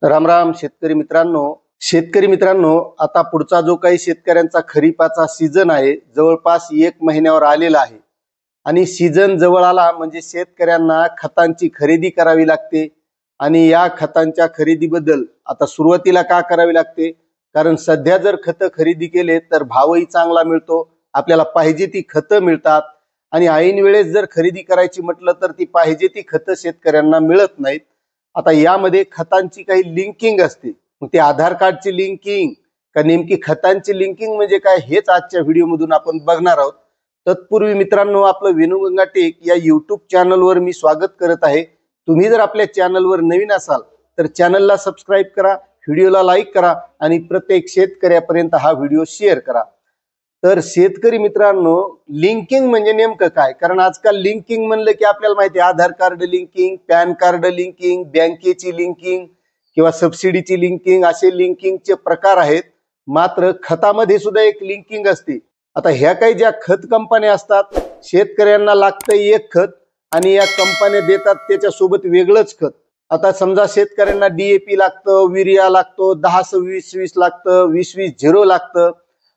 राम राम शेतकरी मित्रांनो, आता पुढचा जो काही शेतकऱ्यांचा खरीपाचा सीजन आहे जवळपास 1 महिन्यावर आलेला आहे आणि सीजन जवळ आला म्हणजे शेतकऱ्यांना खतांची खरेदी करावी लागते। आणि या खतांच्या खरेदीबद्दल आता सुरुवातीला का करावी लागते, कारण सध्या जर खत खरेदी केले तर भावही चांगला मिळतो, आपल्याला पाहिजे ती खतं मिळतात। आणि ऐन वेळेस जर खरेदी करायची म्हटलं तर ती पाहिजे ती खतं शेतकऱ्यांना मिळत नाहीत। आता यामध्ये खतांची काही लिंकिंग असते, मग ते आधार कार्डची लिंकिंग का नेमकी खतांची लिंकिंग म्हणजे काय हेच आजच्या व्हिडिओमधून आपण बघणार आहोत। तत्पूर्वी मित्रांनो, आपलं वेणू टेक या यूट्यूब चॅनलवर मी स्वागत करत आहे। तुम्ही जर आपल्या चॅनलवर नवीन असाल तर चॅनलला सबस्क्राईब करा, व्हिडिओला लाईक करा आणि प्रत्येक शेतकऱ्यापर्यंत हा व्हिडिओ शेअर करा। तर शेतकरी मित्रांनो, लिंकिंग म्हणजे नेमकं काय, कारण आजकाल लिंकिंग म्हणलं की आपल्याला माहिती आहे Aadhaar card linking, PAN card linking, बँकेची लिंकिंग किंवा सबसिडीची लिंकिंग असे लिंकिंगचे प्रकार आहेत। मात्र खतामध्ये सुद्धा एक लिंकिंग असते। आता ह्या काही ज्या खत कंपन्या असतात, शेतकऱ्यांना लागतं एक खत आणि या कंपन्या देतात त्याच्यासोबत वेगळंच खत। आता समजा शेतकऱ्यांना DAP लागतं, युरिया लागतो, 10-20-20 लागतं, 20-20-0 लागतं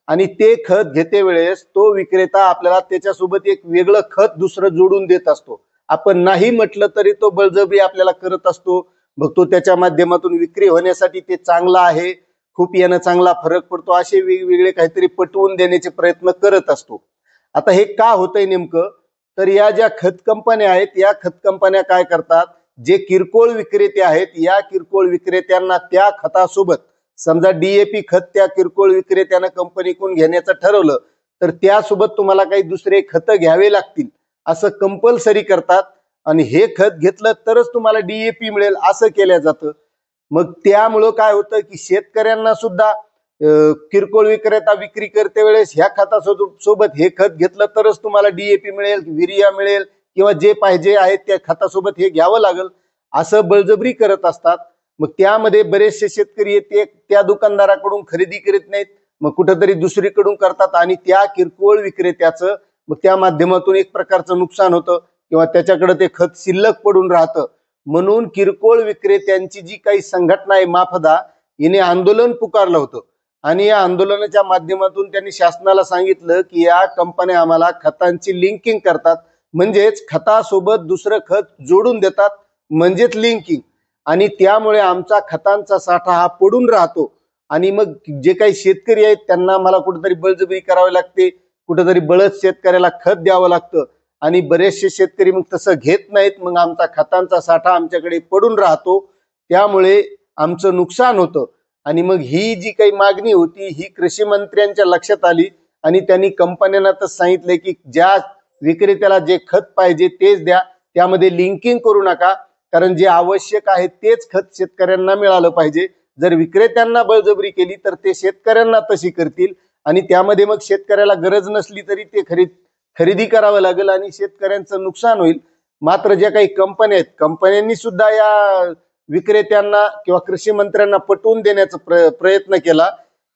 आणि ते खत घेते वेळेस तो विक्रेता आपल्याला त्याच्यासोबत एक वेगळं खत दुसरं जोडून देत असतो। आपण नाही म्हटलं तरी तो बळजबरी आपल्याला करत असतो, मग तो त्याच्या माध्यमातून विक्री होण्यासाठी ते चांगला आहे, खूप यानं चांगला फरक पडतो असे वेगवेगळे काहीतरी पटवून देण्याचे प्रयत्न करत असतो। आता हे का होतंय नेमकं, तर या ज्या खत कंपन्या आहेत या खत कंपन्या काय करतात, जे किरकोळ विक्रेते आहेत या किरकोळ विक्रेत्यांना त्या खतासोबत समजा DAP खत त्या किरकोळ विक्रेत्यानं कंपनीकडून घेण्याचं ठरवलं तर त्यासोबत तुम्हाला काही दुसरे खत घ्यावे लागतील असं कंपल्सरी करतात आणि हे खत घेतलं तरच तुम्हाला DAP मिळेल असं केलं जातं। मग त्यामुळं काय होतं की शेतकऱ्यांना सुद्धा किरकोळ विक्रेता विक्री करते वेळेस ह्या खतासोबत हे खत घेतलं तरच तुम्हाला DAP मिळेल, युरिया मिळेल किंवा जे पाहिजे आहे त्या खतासोबत हे घ्यावं लागेल असं बळजबरी करत असतात। मग त्यामध्ये बरेचसे शेतकरी येते त्या दुकानदाराकडून खरेदी करीत नाहीत, मग कुठेतरी दुसरीकडून करतात आणि त्या किरकोळ विक्रेत्याचं मग त्या माध्यमातून एक प्रकारचं नुकसान होतं किंवा त्याच्याकडे ते खत शिल्लक पडून राहतं। म्हणून किरकोळ विक्रेत्यांची जी काही संघटना आहे माफदा, हिने आंदोलन पुकारलं होतं आणि या आंदोलनाच्या माध्यमातून त्यांनी शासनाला सांगितलं की या कंपन्या आम्हाला खतांची लिंकिंग करतात, म्हणजेच खतासोबत दुसरं खत जोडून देतात, म्हणजेच लिंकिंग, आणि त्यामुळे आमचा खतांचा साठा हा पडून राहतो आणि मग जे काही शेतकरी आहेत त्यांना मला कुठेतरी बळजबरी करावी लागते, कुठेतरी बळच शेतकऱ्याला खत द्यावं लागतं आणि बरेचसे शेतकरी मग तसं घेत नाहीत, मग आमचा खतांचा साठा आमच्याकडे पडून राहतो, त्यामुळे आमचं नुकसान होतं। आणि मग ही जी काही मागणी होती ही कृषी मंत्र्यांच्या लक्षात आली आणि त्यांनी कंपन्यांना तर सांगितले की ज्या विक्रेत्याला जे खत पाहिजे तेच द्या, त्यामध्ये लिंकिंग करू नका, कारण जे आवश्यक आहे तेच खत शेतकऱ्यांना मिळालं पाहिजे। जर विक्रेत्यांना बळजबरी केली तर ते शेतकऱ्यांना तशी करतील आणि त्यामध्ये मग शेतकऱ्याला गरज नसली तरी ते खरेदी करावं लागेल आणि शेतकऱ्यांचं नुकसान होईल। मात्र ज्या काही कंपन्या आहेत कंपन्यांनी सुद्धा या विक्रेत्यांना किंवा कृषी मंत्र्यांना पटवून देण्याचा प्रयत्न केला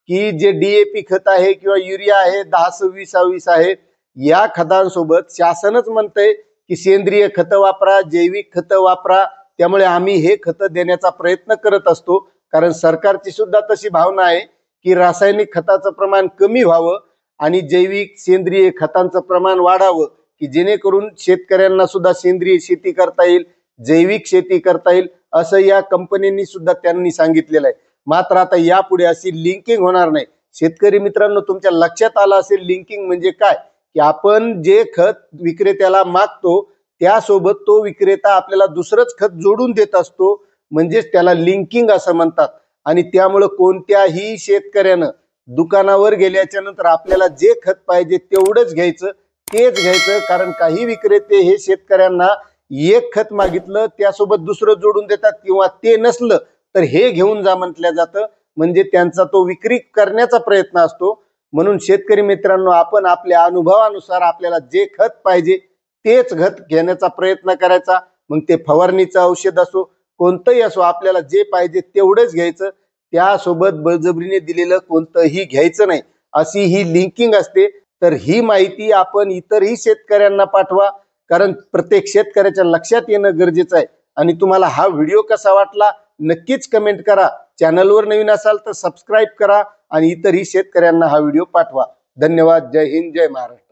की जे DAP खत आहे किंवा युरिया आहे 10-20-20 आहे, या खतांसोबत शासनच म्हणतंय की सेंद्रिय खतं वापरा, जैविक खतं वापरा, त्यामुळे आम्ही हे खतं देण्याचा प्रयत्न करत असतो, कारण सरकारची सुद्धा तशी भावना आहे की रासायनिक खताचं प्रमाण कमी व्हावं आणि जैविक सेंद्रिय खतांचं प्रमाण वाढावं की जेणेकरून शेतकऱ्यांना सुद्धा सेंद्रिय शेती करता येईल, जैविक शेती करता येईल असं या कंपन्यांनी सुद्धा त्यांनी सांगितलेलं आहे। मात्र आता यापुढे अशी लिंकिंग होणार नाही। शेतकरी मित्रांनो, तुमच्या लक्षात आलं असेल लिंकिंग म्हणजे काय, की आपण जे खत विक्रेत्याला मागतो त्यासोबत तो विक्रेता आपल्याला दुसरंच खत जोडून देत असतो, म्हणजेच त्याला लिंकिंग असं म्हणतात। आणि त्यामुळे कोणत्याही शेतकऱ्यानं दुकानावर गेल्याच्या नंतर आपल्याला जे खत पाहिजे तेवढंच घ्यायचं, तेच घ्यायचं, कारण काही विक्रेते हे शेतकऱ्यांना एक खत मागितलं त्यासोबत दुसरं जोडून देतात किंवा ते नसलं तर हे घेऊन जा म्हटलं जातं, म्हणजे त्यांचा तो विक्री करण्याचा प्रयत्न असतो। म्हणून शेतकरी मित्रांनो, आपण आपल्या अनुभवानुसार आपल्याला जे खत पाहिजे तेच खत घेण्याचा प्रयत्न करायचा, मग ते फवारणीचं औषध असो कोणतंही असो, आपल्याला जे पाहिजे तेवढंच घ्यायचं, त्यासोबत बळजबरीने दिलेलं कोणतंही घ्यायचं नाही, अशी ही लिंकिंग असते। तर ही माहिती आपण इतरही शेतकऱ्यांना पाठवा, कारण प्रत्येक शेतकऱ्याच्या लक्षात येणं गरजेचं आहे। आणि तुम्हाला हा व्हिडिओ कसा वाटला नक्कीच कमेंट करा. चॅनलवर नवीन असाल तर सबस्क्राईब करा आणि इतरही शेतकऱ्यांना हा व्हिडिओ पाठवा. धन्यवाद. जय हिंद, जय महाराष्ट्र.